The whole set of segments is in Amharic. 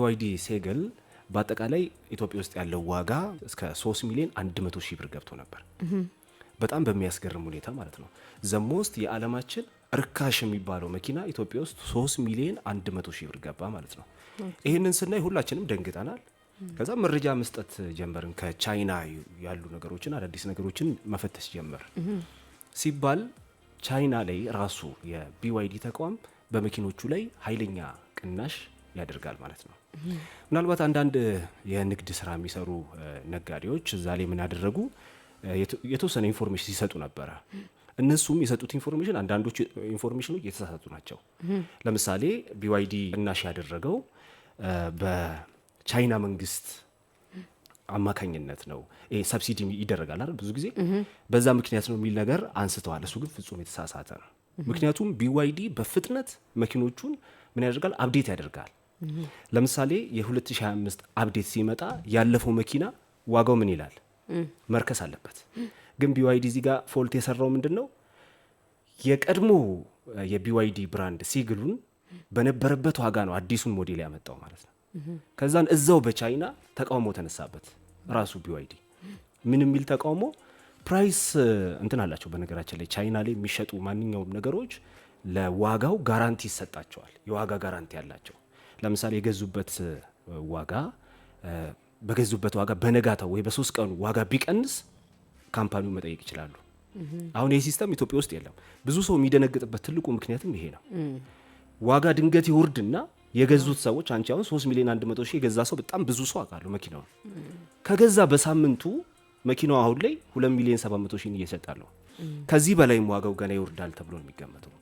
BYD ሴገል በአጠቃላይ ኢትዮጵያ ውስጥ ያለው ዋጋ እስከ 3 ሚሊዮን 100 ሺህ ብር ገብቶ ነበር። በጣም በሚያስገርም ሁኔታ ማለት ነው። ዘሞስት የዓለማችን ርካሽ የሚባለው መኪና ኢትዮጵያ ውስጥ 3 ሚሊዮን 100 ሺህ ብር ገባ ማለት ነው። ይሄንን ስናይ ሁላችንም ደንግጠናል። ከዛ መረጃ መስጠት ጀመርን። ከቻይና ያሉ ነገሮችን አዳዲስ ነገሮችን መፈተሽ ጀመር ሲባል ቻይና ላይ ራሱ የBYD ተቋም በመኪኖቹ ላይ ኃይለኛ ቅናሽ ያደርጋል ማለት ነው። ምናልባት አንዳንድ የንግድ ስራ የሚሰሩ ነጋዴዎች እዛ ላይ ምን ያደረጉ የተወሰነ ኢንፎርሜሽን ሲሰጡ ነበረ። እነሱም የሰጡት ኢንፎርሜሽን አንዳንዶቹ ኢንፎርሜሽኖች የተሳሳቱ ናቸው። ለምሳሌ BYD ቅናሽ ያደረገው በቻይና መንግስት አማካኝነት ነው። ይሄ ሰብሲዲ ይደረጋል አይደል? ብዙ ጊዜ በዛ ምክንያት ነው የሚል ነገር አንስተዋል። እሱ ግን ፍጹም የተሳሳተ ነው። ምክንያቱም BYD በፍጥነት መኪኖቹን ምን ያደርጋል? አፕዴት ያደርጋል። ለምሳሌ የ2025 አፕዴት ሲመጣ ያለፈው መኪና ዋጋው ምን ይላል? መርከስ አለበት። ግን BYD እዚህ ጋር ፎልት የሰራው ምንድነው? የቀድሞ የBYD ብራንድ ሲግሉን በነበረበት ዋጋ ነው አዲሱን ሞዴል ያመጣው ማለት ነው። ከዛን እዛው በቻይና ተቃውሞ ተነሳበት። ራሱ BYD ምን የሚል ተቃውሞ? ፕራይስ እንትን አላቸው። በነገራችን ላይ ቻይና ላይ የሚሸጡ ማንኛውም ነገሮች ለዋጋው ጋራንቲ ይሰጣቸዋል። የዋጋ ጋራንቲ ያላቸው። ለምሳሌ የገዙበት ዋጋ በገዙበት ዋጋ በነጋታው ወይ በ3 ቀኑ ዋጋ ቢቀንስ ካምፓኒው መጠየቅ ይችላሉ። አሁን ይህ ሲስተም ኢትዮጵያ ውስጥ የለም። ብዙ ሰው የሚደነግጥበት ትልቁ ምክንያትም ይሄ ነው። ዋጋ ድንገት ይወርድና የገዙት ሰዎች አንቺ አሁን 3 ሚሊዮን 100 ሺህ የገዛ ሰው በጣም ብዙ ሰው አውቃለሁ። መኪናውን ከገዛ በሳምንቱ መኪናው አሁን ላይ 2 ሚሊዮን 700 ሺህ እየሸጣለሁ። ከዚህ በላይም ዋጋው ገና ይወርዳል ተብሎ ነው የሚገመተው።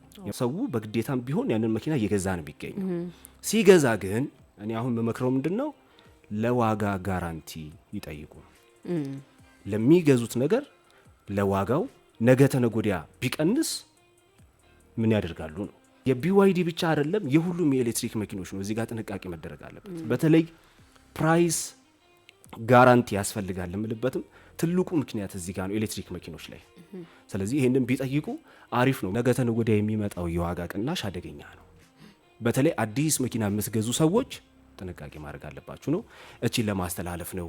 ሰው በግዴታም ቢሆን ያንን መኪና እየገዛ ነው የሚገኘው። ሲገዛ ግን እኔ አሁን መመክረው ምንድነው? ለዋጋ ጋራንቲ ይጠይቁ። ለሚገዙት ነገር ለዋጋው ነገ ተነጎዲያ ቢቀንስ ምን ያደርጋሉ ነው። የBYD ብቻ አይደለም፣ የሁሉም የኤሌክትሪክ መኪኖች ነው። እዚህ ጋር ጥንቃቄ መደረግ አለበት። በተለይ ፕራይስ ጋራንቲ ያስፈልጋል የምልበትም ትልቁ ምክንያት እዚህ ጋር ነው፣ ኤሌክትሪክ መኪኖች ላይ። ስለዚህ ይሄንን ቢጠይቁ አሪፍ ነው። ነገ ተነጎዲያ የሚመጣው የዋጋ ቅናሽ አደገኛ ነው። በተለይ አዲስ መኪና የምትገዙ ሰዎች ጥንቃቄ ማድረግ አለባችሁ ነው። እቺን ለማስተላለፍ ነው።